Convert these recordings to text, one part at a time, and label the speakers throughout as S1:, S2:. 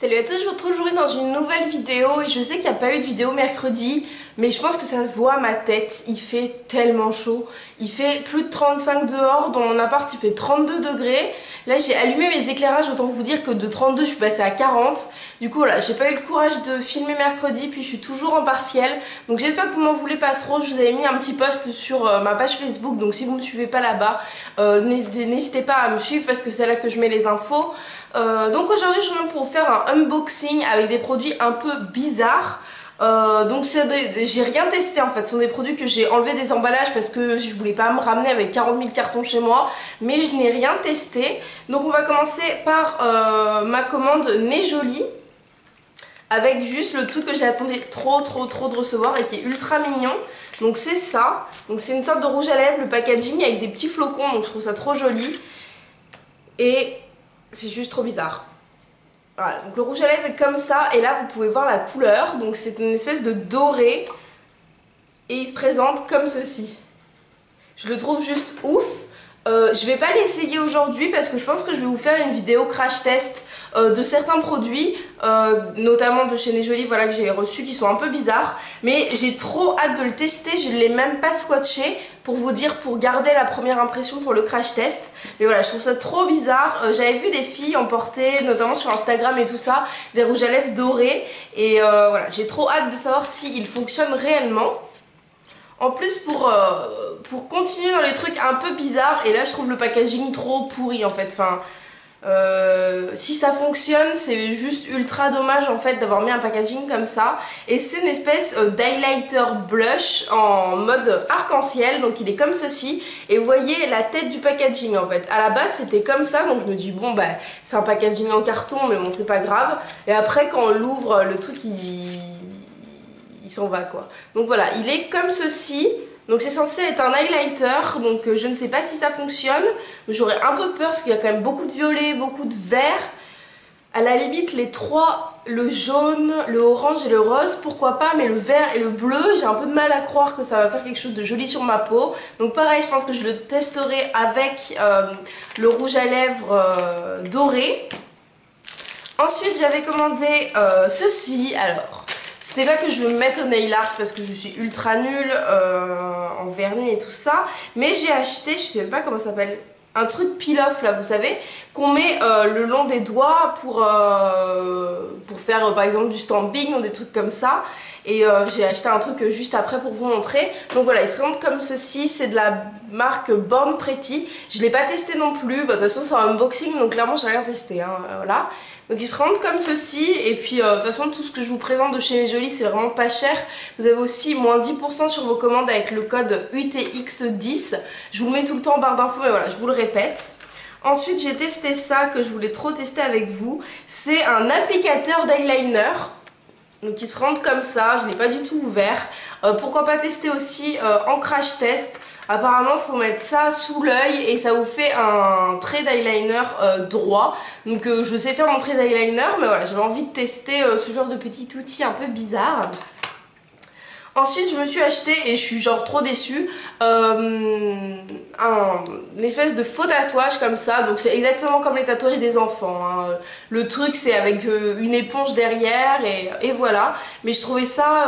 S1: Salut à tous, je vous retrouve aujourd'hui dans une nouvelle vidéo et je sais qu'il n'y a pas eu de vidéo mercredi, mais je pense que ça se voit à ma tête, il fait tellement chaud, il fait plus de 35 dehors, dans mon appart il fait 32 degrés, là j'ai allumé mes éclairages, autant vous dire que de 32 je suis passée à 40, du coup voilà, j'ai pas eu le courage de filmer mercredi, puis je suis toujours en partiel, donc j'espère que vous m'en voulez pas trop, je vous avais mis un petit post sur ma page Facebook, donc si vous me suivez pas là-bas, n'hésitez pas à me suivre parce que c'est là que je mets les infos. Donc aujourd'hui je viens pour vous faire un unboxing avec des produits un peu bizarres. Donc j'ai rien testé en fait, ce sont des produits que j'ai enlevé des emballages parce que je voulais pas me ramener avec 40 000 cartons chez moi, mais je n'ai rien testé. Donc on va commencer par ma commande Nez Jolie, avec juste le truc que j'ai attendu trop de recevoir et qui est ultra mignon. Donc c'est ça, donc c'est une sorte de rouge à lèvres, le packaging avec des petits flocons, donc je trouve ça trop joli. Et c'est juste trop bizarre. Voilà, donc le rouge à lèvres est comme ça et là vous pouvez voir la couleur, donc c'est une espèce de doré et il se présente comme ceci. Je le trouve juste ouf. Je vais pas l'essayer aujourd'hui parce que je pense que je vais vous faire une vidéo crash test de certains produits, notamment de chez Nez Jolie, voilà, que j'ai reçus, qui sont un peu bizarres, mais j'ai trop hâte de le tester. Je ne l'ai même pas swatché pour vous dire, pour garder la première impression pour le crash test, mais voilà, je trouve ça trop bizarre. J'avais vu des filles en porter, notamment sur Instagram et tout ça, des rouges à lèvres dorés, et voilà, j'ai trop hâte de savoir s'ils fonctionnent réellement. En plus pour continuer dans les trucs un peu bizarres, et là je trouve le packaging trop pourri en fait, enfin si ça fonctionne c'est juste ultra dommage en fait d'avoir mis un packaging comme ça. Et c'est une espèce d'highlighter blush en mode arc-en-ciel, donc il est comme ceci et vous voyez la tête du packaging en fait. À la base c'était comme ça, donc je me dis bon bah c'est un packaging en carton mais bon c'est pas grave, et après quand on l'ouvre le truc il s'en va quoi. Donc voilà, il est comme ceci. Donc c'est censé être un highlighter, donc je ne sais pas si ça fonctionne. J'aurais un peu peur parce qu'il y a quand même beaucoup de violet, beaucoup de vert. À la limite les trois, le jaune, le orange et le rose, pourquoi pas, mais le vert et le bleu, j'ai un peu de mal à croire que ça va faire quelque chose de joli sur ma peau. Donc pareil, je pense que je le testerai avec le rouge à lèvres doré. Ensuite j'avais commandé ceci, alors... Ce n'est pas que je veux me mettre au nail art parce que je suis ultra nulle en vernis et tout ça, mais j'ai acheté, je sais même pas comment ça s'appelle, un truc peel-off là, vous savez, qu'on met le long des doigts pour faire par exemple du stamping ou des trucs comme ça. Et j'ai acheté un truc juste après pour vous montrer. Donc voilà, il se présente comme ceci, c'est de la marque Born Pretty. Je ne l'ai pas testé non plus, bah, de toute façon c'est un unboxing donc clairement j'ai rien testé, hein, voilà. Donc il se présente comme ceci, et puis de toute façon tout ce que je vous présente de chez Nez Jolie c'est vraiment pas cher. Vous avez aussi moins 10% sur vos commandes avec le code UTX10. Je vous le mets tout le temps en barre d'infos, mais voilà, je vous le répète. Ensuite j'ai testé ça que je voulais trop tester avec vous. C'est un applicateur d'eyeliner. Donc il se présente comme ça, je ne l'ai pas du tout ouvert. Pourquoi pas tester aussi en crash test. Apparemment il faut mettre ça sous l'œil et ça vous fait un trait d'eyeliner droit. Donc je sais faire mon trait d'eyeliner, mais voilà, j'avais envie de tester ce genre de petit outil un peu bizarre. Ensuite je me suis acheté, et je suis genre trop déçue, une espèce de faux tatouage comme ça. Donc c'est exactement comme les tatouages des enfants, hein. Le truc c'est avec une éponge derrière et voilà. Mais je trouvais ça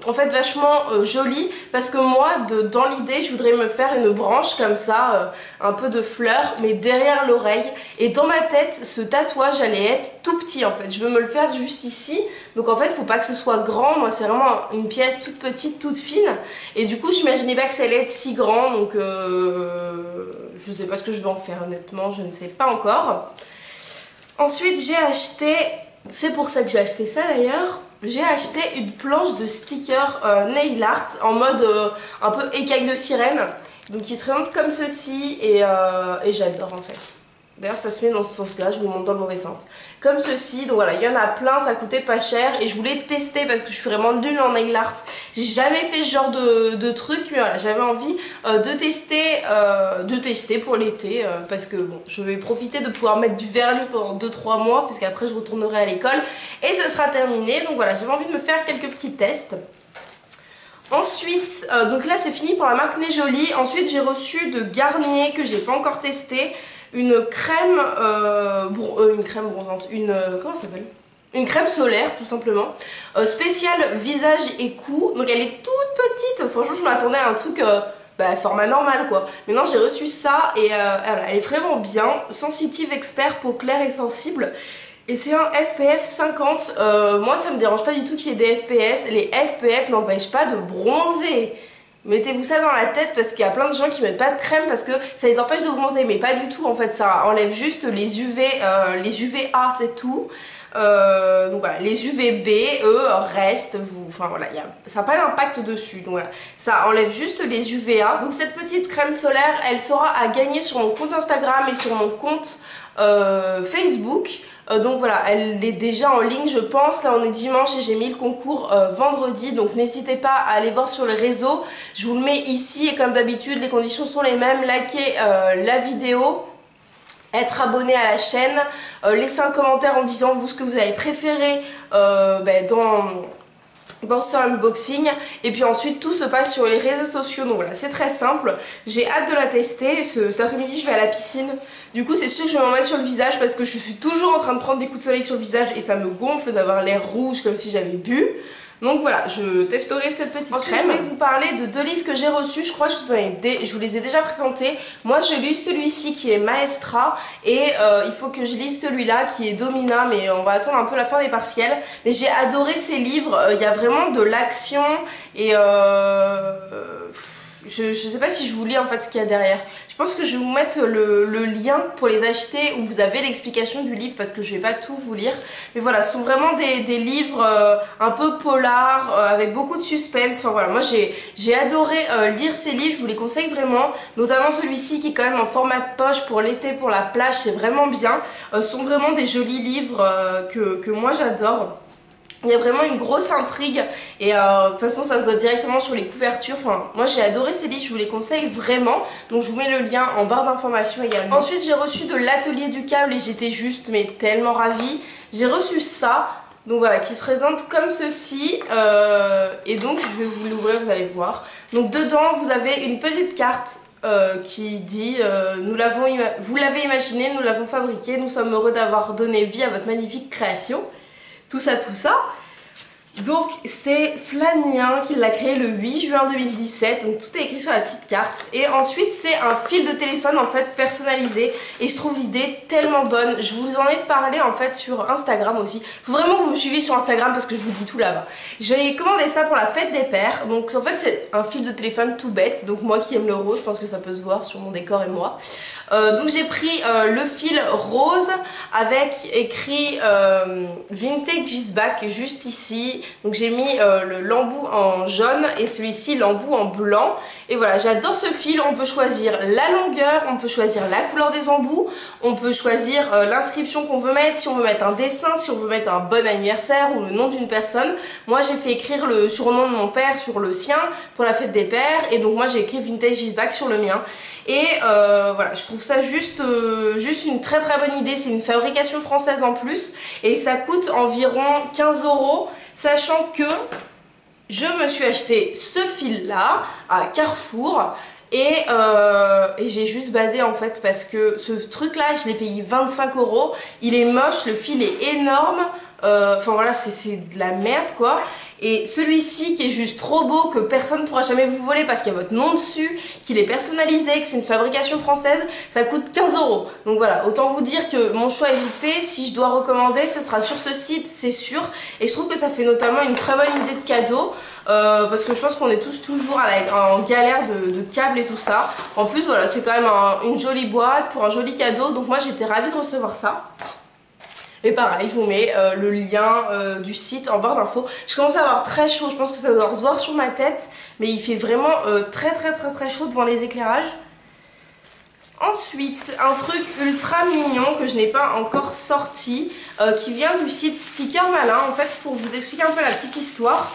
S1: en fait vachement joli parce que moi dans l'idée je voudrais me faire une branche comme ça, un peu de fleurs mais derrière l'oreille. Et dans ma tête ce tatouage allait être tout petit en fait. Je veux me le faire juste ici. Donc en fait faut pas que ce soit grand, moi c'est vraiment une pièce toute petite, toute fine, et du coup j'imaginais pas que ça allait être si grand, donc je sais pas ce que je vais en faire honnêtement, je ne sais pas encore. Ensuite j'ai acheté, c'est pour ça que j'ai acheté ça d'ailleurs, j'ai acheté une planche de stickers nail art en mode un peu écaille de sirène, donc il se présente comme ceci et j'adore en fait. D'ailleurs ça se met dans ce sens là, je vous montre dans le mauvais sens. Comme ceci, donc voilà, il y en a plein, ça coûtait pas cher. Et je voulais tester parce que je suis vraiment nulle en nail art. J'ai jamais fait ce genre de truc, mais voilà, j'avais envie de tester pour l'été. Parce que bon, je vais profiter de pouvoir mettre du vernis pendant 2-3 mois, puisqu'après je retournerai à l'école. Et ce sera terminé, donc voilà, j'avais envie de me faire quelques petits tests. Ensuite, donc là c'est fini pour la marque Nez Jolie. Ensuite j'ai reçu de Garnier, que j'ai pas encore testé, une crème, une crème bronzante, comment ça s'appelle? Une crème solaire tout simplement, spéciale visage et cou, donc elle est toute petite, franchement je m'attendais à un truc format normal quoi, mais non j'ai reçu ça et elle est vraiment bien, sensitive expert peau claire et sensible, et c'est un FPF 50, moi ça me dérange pas du tout qu'il y ait des FPS, les FPF n'empêchent pas de bronzer. Mettez-vous ça dans la tête parce qu'il y a plein de gens qui mettent pas de crème parce que ça les empêche de bronzer, mais pas du tout en fait, ça enlève juste les UVA c'est tout. Donc voilà, les UVB eux restent, enfin voilà, ça n'a pas d'impact dessus, donc voilà, ça enlève juste les UVA. Donc cette petite crème solaire elle sera à gagner sur mon compte Instagram et sur mon compte Facebook. Donc voilà, elle est déjà en ligne je pense, là on est dimanche et j'ai mis le concours vendredi, donc n'hésitez pas à aller voir sur les réseaux, je vous le mets ici et comme d'habitude les conditions sont les mêmes, likez la vidéo, être abonné à la chaîne, laissez un commentaire en disant vous ce que vous avez préféré dans ce unboxing, et puis ensuite tout se passe sur les réseaux sociaux, donc voilà c'est très simple, j'ai hâte de la tester. Cet après-midi je vais à la piscine, du coup c'est sûr que je vais m'en mettre sur le visage parce que je suis toujours en train de prendre des coups de soleil sur le visage et ça me gonfle d'avoir l'air rouge comme si j'avais bu. Donc voilà, je testerai cette petite crème. Ensuite, je voulais vous parler de 2 livres que j'ai reçus. Je crois que je vous les ai déjà présentés. Moi, j'ai lu celui-ci qui est Maestra. Et il faut que je lise celui-là qui est Domina. Mais on va attendre un peu la fin des partiels. Mais j'ai adoré ces livres. Il y a vraiment de l'action. Et je sais pas si je vous lis en fait ce qu'il y a derrière. Je pense que je vais vous mettre le lien pour les acheter où vous avez l'explication du livre parce que je vais pas tout vous lire. Mais voilà, ce sont vraiment des livres un peu polars avec beaucoup de suspense. Enfin voilà, moi j'ai adoré lire ces livres, je vous les conseille vraiment. Notamment celui-ci qui est quand même en format de poche pour l'été, pour la plage, c'est vraiment bien. Ce sont vraiment des jolis livres que moi j'adore. Il y a vraiment une grosse intrigue et de toute façon ça se voit directement sur les couvertures. Enfin, moi j'ai adoré ces livres, je vous les conseille vraiment. Donc je vous mets le lien en barre d'informations également. Ensuite j'ai reçu de l'atelier du câble et j'étais juste mais tellement ravie. J'ai reçu ça, donc voilà, qui se présente comme ceci. Et donc je vais vous l'ouvrir, vous allez voir. Donc dedans vous avez une petite carte qui dit vous l'avez imaginé, nous l'avons fabriqué, nous sommes heureux d'avoir donné vie à votre magnifique création. Tout ça. Donc c'est Flanien qui l'a créé le 8 juin 2017, donc tout est écrit sur la petite carte. Et ensuite c'est un fil de téléphone en fait personnalisé et je trouve l'idée tellement bonne. Je vous en ai parlé en fait sur Instagram aussi. Faut vraiment que vous me suiviez sur Instagram parce que je vous dis tout là-bas. J'ai commandé ça pour la fête des pères, donc en fait c'est un fil de téléphone tout bête. Donc moi qui aime le rose, je pense que ça peut se voir sur mon décor et moi. Donc j'ai pris le fil rose avec écrit Vintage is back juste ici. Donc j'ai mis l'embout en jaune et celui-ci l'embout en blanc. Et voilà, j'adore ce fil. On peut choisir la longueur, on peut choisir la couleur des embouts, on peut choisir l'inscription qu'on veut mettre, si on veut mettre un dessin, si on veut mettre un bon anniversaire ou le nom d'une personne. Moi j'ai fait écrire le surnom de mon père sur le sien pour la fête des pères et donc moi j'ai écrit Vintage is back sur le mien. Et voilà, je trouve ça juste une très bonne idée. C'est une fabrication française en plus et ça coûte environ 15 €, sachant que je me suis acheté ce fil là à Carrefour et j'ai juste badé en fait parce que ce truc là je l'ai payé 25 €. Il est moche, le fil est énorme, enfin voilà, c'est de la merde quoi. Et celui-ci qui est juste trop beau, que personne ne pourra jamais vous voler parce qu'il y a votre nom dessus, qu'il est personnalisé, que c'est une fabrication française, ça coûte 15 €. Donc voilà, autant vous dire que mon choix est vite fait. Si je dois recommander, ce sera sur ce site, c'est sûr. Et je trouve que ça fait notamment une très bonne idée de cadeau, parce que je pense qu'on est tous toujours en galère de câbles et tout ça. En plus voilà, c'est quand même une jolie boîte pour un joli cadeau, donc moi j'étais ravie de recevoir ça. Et pareil, je vous mets le lien du site en barre d'infos. Je commence à avoir très chaud, je pense que ça doit se voir sur ma tête, mais il fait vraiment très chaud devant les éclairages. Ensuite, un truc ultra mignon que je n'ai pas encore sorti, qui vient du site Sticker Malin. En fait, pour vous expliquer un peu la petite histoire,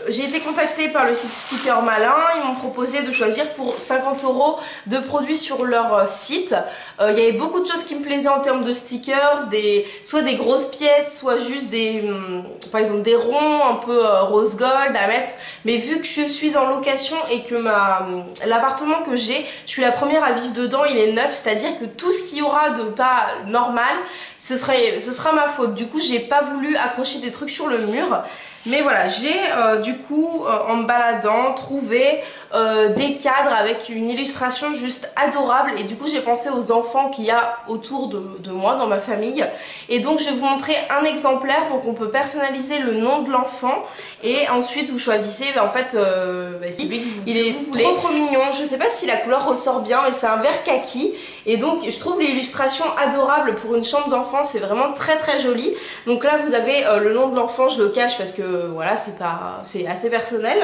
S1: j'ai été contactée par le site Sticker Malin. Ils m'ont proposé de choisir pour 50 € de produits sur leur site. Il y avait beaucoup de choses qui me plaisaient en termes de stickers, soit des grosses pièces, soit juste par exemple des ronds un peu rose gold à mettre. Mais vu que je suis en location et que l'appartement que j'ai, je suis la première à vivre dedans, il est neuf, c'est-à-dire que tout ce qu'il y aura de pas normal, ce sera ma faute. Du coup, j'ai pas voulu accrocher des trucs sur le mur. Mais voilà, j'ai du coup, en me baladant, trouvé des cadres avec une illustration juste adorable. Et du coup, j'ai pensé aux enfants qu'il y a autour de moi, dans ma famille. Et donc, je vais vous montrer un exemplaire. Donc, on peut personnaliser le nom de l'enfant. Et ensuite, vous choisissez, en fait, celui que il est trop mignon. Je sais pas si la couleur ressort bien, mais c'est un vert kaki. Et donc, je trouve l'illustration adorable pour une chambre d'enfant. C'est vraiment très joli. Donc là, vous avez le nom de l'enfant. Je le cache parce que voilà, c'est assez personnel,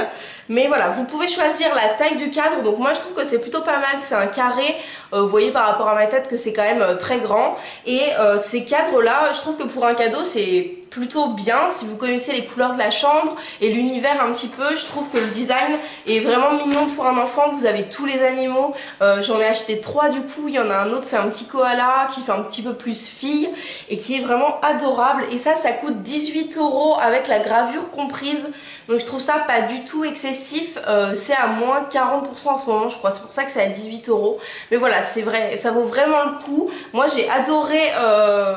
S1: mais voilà, vous pouvez choisir la taille du cadre. Donc moi je trouve que c'est plutôt pas mal, c'est un carré, vous voyez par rapport à ma tête que c'est quand même très grand, et ces cadres là, je trouve que pour un cadeau c'est plutôt bien. Si vous connaissez les couleurs de la chambre et l'univers un petit peu, je trouve que le design est vraiment mignon pour un enfant. Vous avez tous les animaux, j'en ai acheté 3 du coup. Il y en a un autre, c'est un petit koala qui fait un petit peu plus fille et qui est vraiment adorable, et ça coûte 18 € avec la gravure comprise. Donc je trouve ça pas du tout excessif, c'est à moins 40% en ce moment je crois, c'est pour ça que c'est à 18 €. Mais voilà, c'est vrai, ça vaut vraiment le coup. Moi j'ai adoré,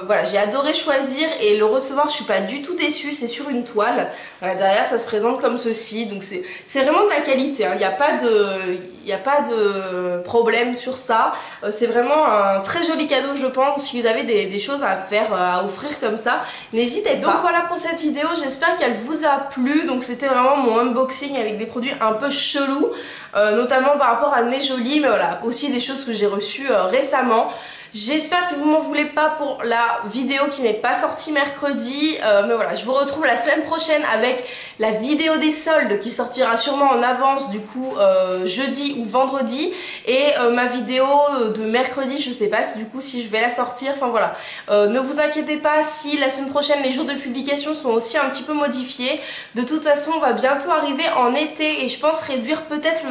S1: voilà, j'ai adoré choisir et le recevoir, je suis pas du tout déçue. C'est sur une toile, voilà, derrière ça se présente comme ceci, donc c'est vraiment de la qualité, hein. Il n'y a pas de problème sur ça. C'est vraiment un très joli cadeau je pense. Si vous avez des choses à faire, à offrir comme ça, n'hésitez pas. Donc voilà pour cette vidéo, j'espère qu'elle vous a plu. Donc c'était vraiment mon unboxing avec des produits un peu chelous, notamment par rapport à Nez Jolie, mais voilà, aussi des choses que j'ai reçues récemment. J'espère que vous m'en voulez pas pour la vidéo qui n'est pas sortie mercredi, mais voilà, je vous retrouve la semaine prochaine avec la vidéo des soldes qui sortira sûrement en avance du coup jeudi ou vendredi, et ma vidéo de mercredi, je sais pas du coup si je vais la sortir. Enfin voilà, ne vous inquiétez pas si la semaine prochaine les jours de publication sont aussi un petit peu modifiés. De toute façon, on va bientôt arriver en été et je pense réduire peut-être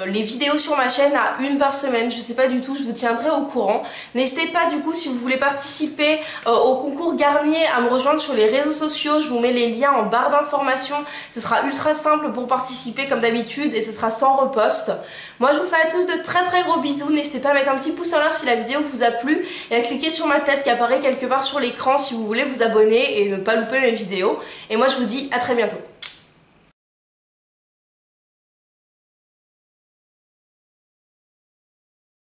S1: les vidéos sur ma chaîne à 1 par semaine, je sais pas du tout, je vous tiendrai au courant. N'hésitez pas du coup, si vous voulez participer au concours Garnier, à me rejoindre sur les réseaux sociaux. Je vous mets les liens en barre d'informations. Ce sera ultra simple pour participer comme d'habitude et ce sera sans repost. Moi je vous fais à tous de très gros bisous. N'hésitez pas à mettre un petit pouce en l'air si la vidéo vous a plu et à cliquer sur ma tête qui apparaît quelque part sur l'écran si vous voulez vous abonner et ne pas louper mes vidéos. Et moi je vous dis à très bientôt.